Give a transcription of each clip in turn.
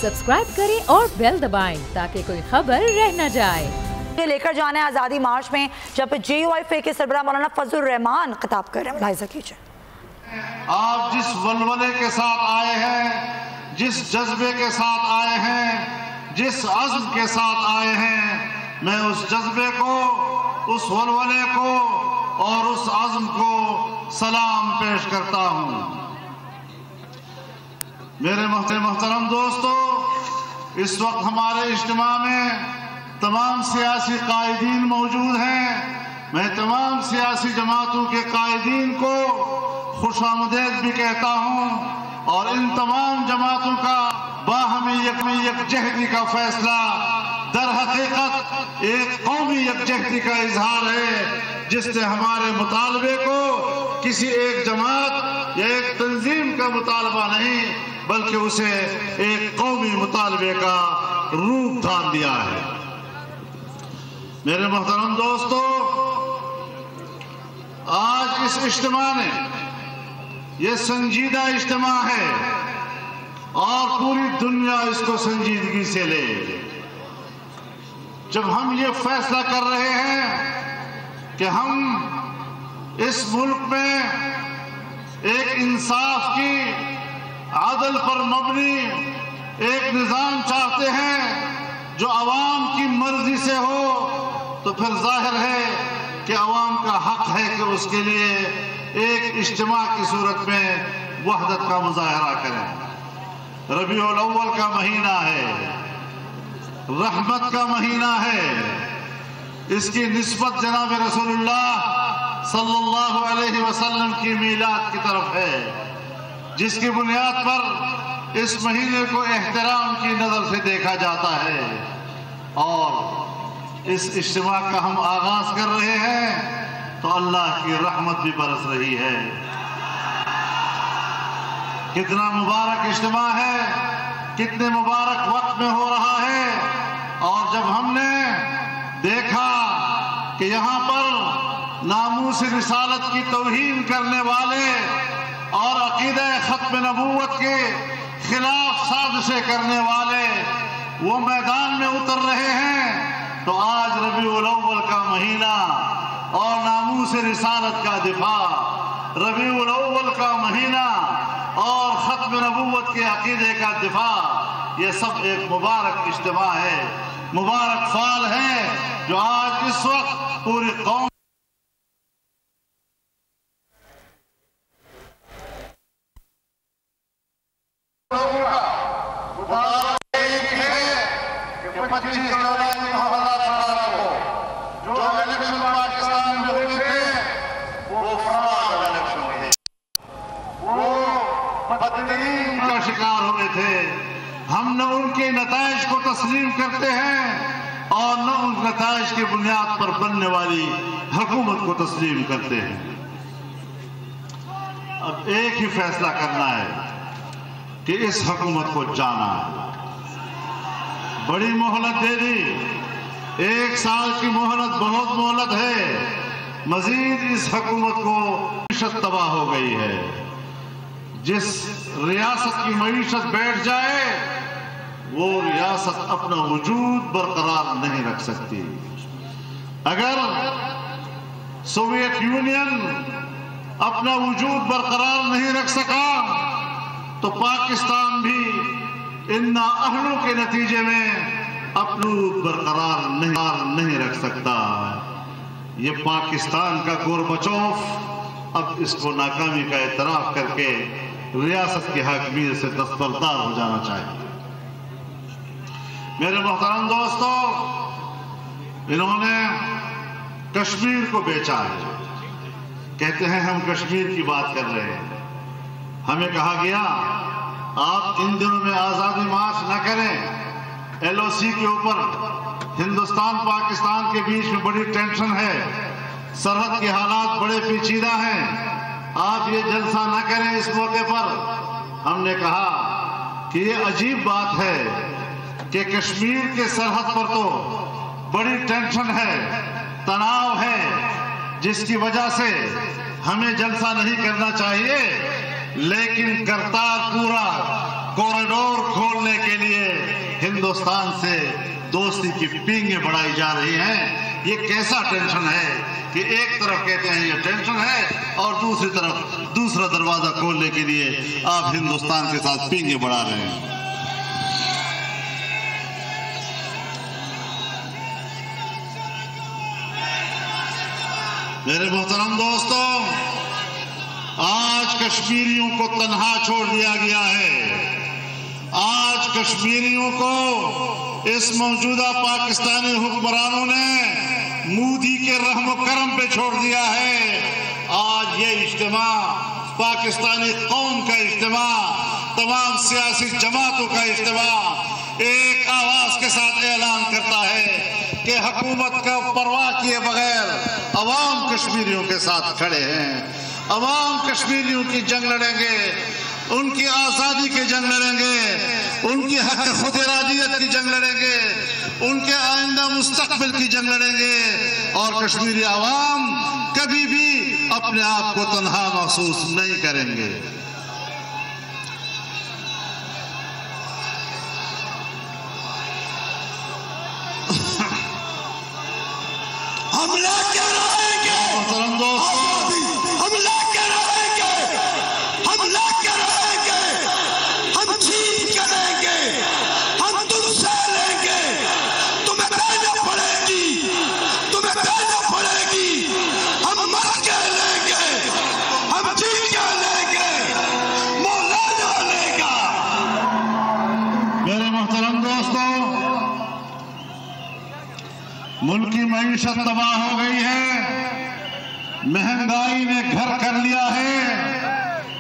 Subscribe करें और bell दबाएं ताकि कोई खबर रह न जाए। लेकर जाना है आज़ादी मार्च में, जब JUIF के सरबराह मौलाना फजलुर रहमान खिताब कर रहे हैं। मुलाहिज़ा कीजिए। आप जिस वलवले के साथ आए हैं, जिस जज्बे के साथ आए हैं, जिस अज़्म के साथ आए हैं, मैं उस जज्बे को, उस वलवले को और उस अज़्म को सलाम पेश करता हूँ। मेरे मोहतरम दोस्तों, इस वक्त हमारे इज्तिमा में तमाम सियासी कायदीन मौजूद हैं। मैं तमाम सियासी जमातों के कायदीन को खुशामदीद भी कहता हूँ और इन तमाम जमातों का बाहमी यकजहती का फैसला दर हकीकत एक कौमी यकजहती का इजहार है, जिससे हमारे मुतालबे को किसी एक जमात या एक तंजीम का मुतालबा नहीं बल्कि उसे एक कौमी मुतालबे का रूप धान दिया है। मेरे मोहतरम दोस्तों, आज इस इज्तिमा ने ये संजीदा इज्तिमा है और पूरी दुनिया इसको संजीदगी से ले। जब हम ये फैसला कर रहे हैं कि हम इस मुल्क में एक इंसाफ की, आदल पर मबनी एक निज़ाम चाहते हैं जो अवाम की मर्जी से हो, तो फिर जाहिर है कि अवाम का हक है कि उसके लिए एक इज्तिमा की सूरत में वहदत का मुजाहरा करें। रबीउल अव्वल का महीना है, रहमत का महीना है। इसकी निस्बत जनाब रसूलुल्लाह सल्लल्लाहु अलैहि वसल्लम की मीलाद की तरफ है, जिसकी बुनियाद पर इस महीने को एहतराम की नज़र से देखा जाता है। और इस इज्तिमा का हम आगाज कर रहे हैं तो अल्लाह की रहमत भी बरस रही है। कितना मुबारक इज्तिमा है, कितने मुबारक वक्त में हो रहा है। और जब हमने देखा कि यहाँ पर नामूस रिसालत की तौहीन करने वाले और अकीदा खत्म नबूवत के खिलाफ साजिशें करने वाले वो मैदान में उतर रहे हैं, तो आज रबीउल अव्वल का महीना और नामूस रिसालत का दिफा, रबीउल अव्वल का महीना और खत्म नबूवत के अकीदे का दिफा, ये सब एक मुबारक इज्तिमा है, मुबारक फाल है जो आज इस वक्त पूरी कौम का शिकार हुए थे। हम न उनके नताइज को तस्लीम करते हैं और न उन नताइज की बुनियाद पर बनने वाली हुकूमत को तस्लीम करते हैं। अब एक ही फैसला करना है कि इस हुकूमत को जाना है। बड़ी मोहलत दे दी, 1 साल की मोहलत बहुत मोहलत है। मजीद इस हुकूमत को मईशत तबाह हो गई है। जिस रियासत की मईशत बैठ जाए वो रियासत अपना वजूद बरकरार नहीं रख सकती। अगर सोवियत यूनियन अपना वजूद बरकरार नहीं रख सका तो पाकिस्तान भी इन नाअहलों के नतीजे में अपना वजूद बरकरार नहीं रख सकता। ये पाकिस्तान का गोरबचोफ अब इसको नाकामी का एतराफ करके रियासत की हाकमियत से दस्तबरदार हो जाना चाहिए। मेरे मोहतरम दोस्तों, इन्होंने कश्मीर को बेचा है। कहते हैं हम कश्मीर की बात कर रहे हैं। हमें कहा गया आप इन दिनों में आज़ादी मार्च न करें। LOC के ऊपर हिंदुस्तान पाकिस्तान के बीच में बड़ी टेंशन है, सरहद के हालात बड़े पेचीदा हैं, आप ये जलसा न करें इस मौके पर। हमने कहा कि ये अजीब बात है कि कश्मीर के सरहद पर तो बड़ी टेंशन है, तनाव है, जिसकी वजह से हमें जलसा नहीं करना चाहिए, लेकिन करतारपुरा कॉरिडोर खोलने के लिए हिंदुस्तान से दोस्ती की पींगें बढ़ाई जा रही हैं। ये कैसा टेंशन है कि एक तरफ कहते हैं ये टेंशन है और दूसरी तरफ दूसरा दरवाजा खोलने के लिए आप हिंदुस्तान के साथ पींगें बढ़ा रहे हैं। मेरे मोहतरम दोस्तों, आज कश्मीरियों को तन्हा छोड़ दिया गया है। आज कश्मीरियों को इस मौजूदा पाकिस्तानी हुक्मरानों ने मोदी के रहम करम पे छोड़ दिया है। आज ये इज्तिमा, पाकिस्तानी कौम का इज्तिमा, तमाम सियासी जमातों का इज्तिमा एक आवाज के साथ ऐलान करता है कि हुकूमत का परवाह किए बगैर अवाम कश्मीरियों के साथ खड़े हैं। अवाम कश्मीरियों की जंग लड़ेंगे, उनकी आज़ादी की जंग लड़ेंगे, उनकी हक खुद इरादियत की जंग लड़ेंगे, उनके आइंदा मुस्तकबिल की जंग लड़ेंगे और कश्मीरी अवाम कभी भी अपने आप को तन्हा महसूस नहीं करेंगे। हम लेके रहेंगे, मोहतरम दोस्तों, हम लेके रहेंगे, हम लेके रहेंगे, हम जीत के लेंगे, हम तुमसे लेंगे। तुम्हें देना पड़ेगी, तुम्हें देना पड़ेगी। हम मर के लेंगे, हम जीत के लेंगे, मौलाना लेगा। मेरे मोहतरम दोस्तों, मुल्क की मईशत तबाह हो गई है, महंगाई ने घर कर लिया है।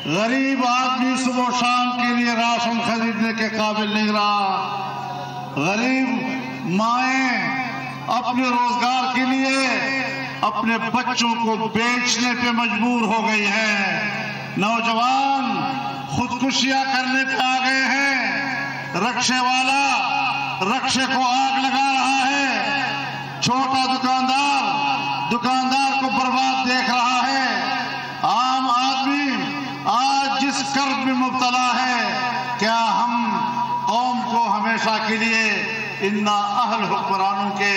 गरीब आदमी सुबह शाम के लिए राशन खरीदने के काबिल नहीं रहा। गरीब माएं अपने रोजगार के लिए अपने बच्चों को बेचने पे मजबूर हो गई हैं। नौजवान खुदकुशियां करने पे आ गए हैं। रक्शे वाला रक्शे को आग लगा रहा है। छोटा दुकानदार को बर्बाद देख रहा है। आम आदमी आज जिस कर्ज में मुब्तला है, क्या हम कौम को हमेशा के लिए इन नाअहल हुक्मरानों के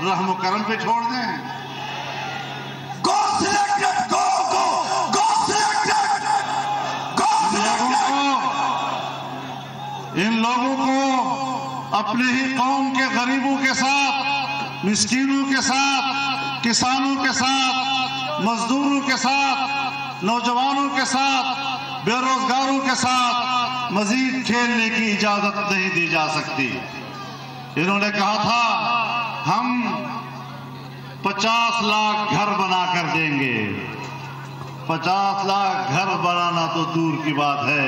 रहम करम पे छोड़ दें? Go selected, go, go, go selected, go selected। इन लोगों को अपने ही कौम के गरीबों के साथ, मिस्कीनों के साथ, किसानों के साथ, मजदूरों के साथ, नौजवानों के साथ, बेरोजगारों के साथ मजीद खेलने की इजाजत नहीं दी जा सकती। इन्होंने कहा था हम 50 लाख घर बना कर देंगे। 50 लाख घर बनाना तो दूर की बात है,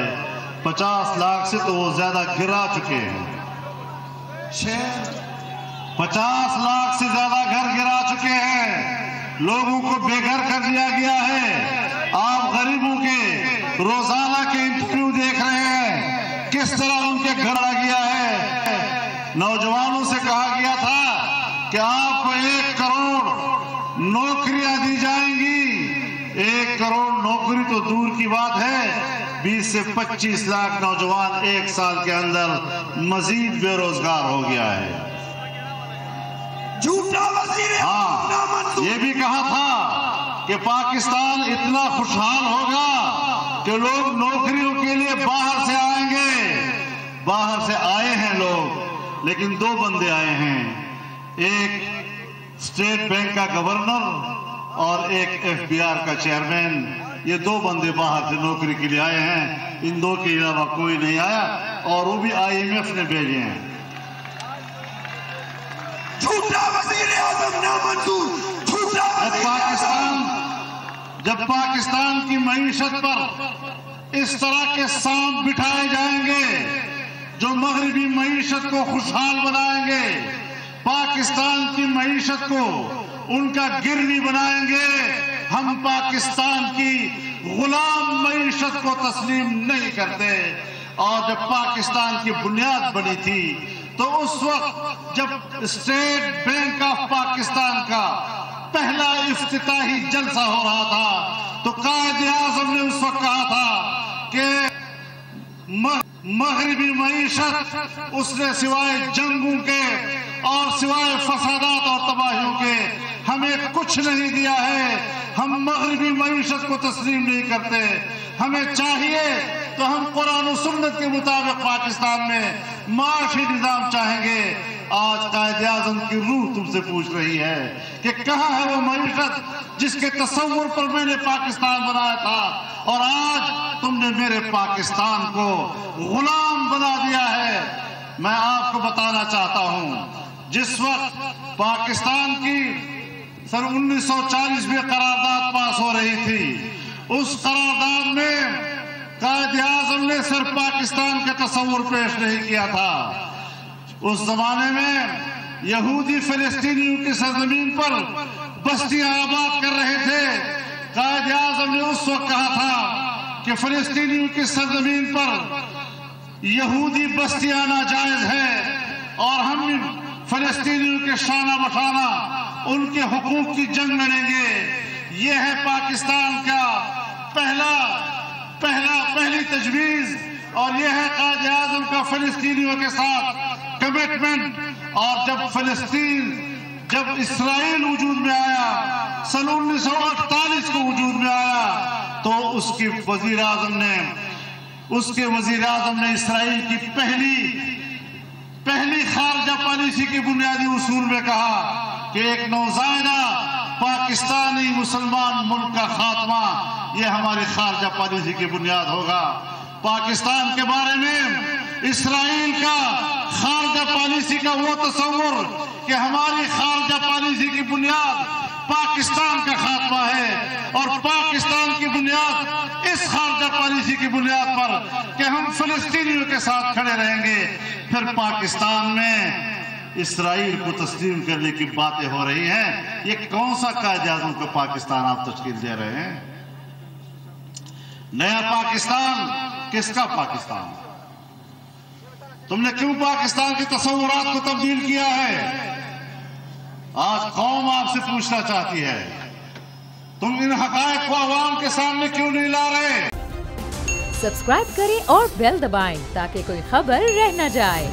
50 लाख से तो वो ज्यादा गिरा चुके हैं। 50 लाख से ज्यादा घर गिरा चुके हैं। लोगों को बेघर कर दिया गया है। आप गरीबों के रोजाना के इंटरव्यू देख रहे हैं, किस तरह उनके घर आ गया है। नौजवानों से कहा गया था कि आपको 1 करोड़ नौकरियां दी जाएंगी। 1 करोड़ नौकरी तो दूर की बात है, 20 से 25 लाख नौजवान 1 साल के अंदर मजीद बेरोजगार हो गया है। झूठा वजीर हाँ, ये भी कहा था कि पाकिस्तान इतना खुशहाल होगा कि लोग नौकरियों के लिए बाहर से आएंगे। बाहर से आए हैं लोग, लेकिन 2 बंदे आए हैं, एक स्टेट बैंक का गवर्नर और एक FBR का चेयरमैन। ये 2 बंदे बाहर से नौकरी के लिए आए हैं। इन 2 के अलावा कोई नहीं आया और वो भी IMF ने भेजे हैं। झूठा वजीर आज़म नामंजूर, झूठा जब पाकिस्तान की मईशत पर इस तरह के सांप बिठाए जाएंगे जो मगरबी मईशत को खुशहाल बनाएंगे, पाकिस्तान की मईशत को उनका गिरवी बनाएंगे, हम पाकिस्तान की गुलाम मईशत को तस्लीम नहीं करते। और जब पाकिस्तान की बुनियाद बनी थी तो उस वक्त जब स्टेट बैंक ऑफ पाकिस्तान का पहला इफ्तिताही जलसा हो रहा था तो कायदे आज़म ने उस वक्त कहा था कि मगरबी मईशत उसने सिवाय जंगों के और सिवाय फसादात और तबाहियों के हमें कुछ नहीं दिया है। हम मगरबी मईशत को तस्लीम नहीं करते। हमें चाहिए तो हम कुरान और सुन्नत के मुताबिक पाकिस्तान में माशी निजाम चाहेंगे। आज कायदे आज़म की रूह तुमसे पूछ रही है कि कहाँ है वो मईशत जिसके तस्वुर पर मैंने पाकिस्तान बनाया था, और आज तुमने मेरे पाकिस्तान को गुलाम बना दिया है। मैं आपको बताना चाहता हूं, जिस वक्त पाकिस्तान की सन 1940 में करारदाद पास हो रही थी, उस करारदाद में कायदे आज़म ने सिर्फ पाकिस्तान का तस्वुर पेश नहीं किया था। उस जमाने में यहूदी फिलिस्तीनियों की सरजमीन पर बस्तियां आबाद कर रहे थे। कायदे आज़म ने उस वक्त कहा था कि फिलिस्तीनियों की सरजमीन पर यहूदी बस्तियां नाजायज है और हम फिलिस्तीनियों के शाना बशाना उनके हुकूक की जंग लड़ेंगे। ये है पाकिस्तान का पहली तजवीज़, और यह है कायदे आज़म का फिलिस्तीनियों के साथ कमिटमेंट। और जब इस्राइल वजूद में आया, सन 1948 को वजूद में आया, तो उसके वजीर आज़म ने इस्राइल की पहली खारजा पॉलिसी की बुनियादी उसूल में कहा कि एक नौज़ायदा पाकिस्तानी मुसलमान मुल्क का खात्मा, यह हमारी खारजा पॉलिसी की बुनियाद होगा। पाकिस्तान के बारे में इस्राइल का खारजा पॉलिसी का वो तस्वुर कि हमारी खारजा पॉलिसी की बुनियाद पाकिस्तान का खात्मा है, और पाकिस्तान की बुनियाद इस खारजा पॉलिसी की बुनियाद पर कि हम फिलिस्तीनियों के साथ खड़े रहेंगे। फिर पाकिस्तान में इस्राइल को तस्लीम करने की बातें हो रही हैं। ये कौन सा कायदे आज़म का पाकिस्तान आप तश्कील दे रहे हैं? नया पाकिस्तान किसका पाकिस्तान? तुमने क्यों पाकिस्तान के तस्वुरात को तब्दील किया है? आज कौम आपसे पूछना चाहती है, तुम इन हक़ाइक़ को अवाम के सामने क्यों नहीं ला रहे? सब्सक्राइब करें और बेल दबाएं ताकि कोई खबर रह न जाए।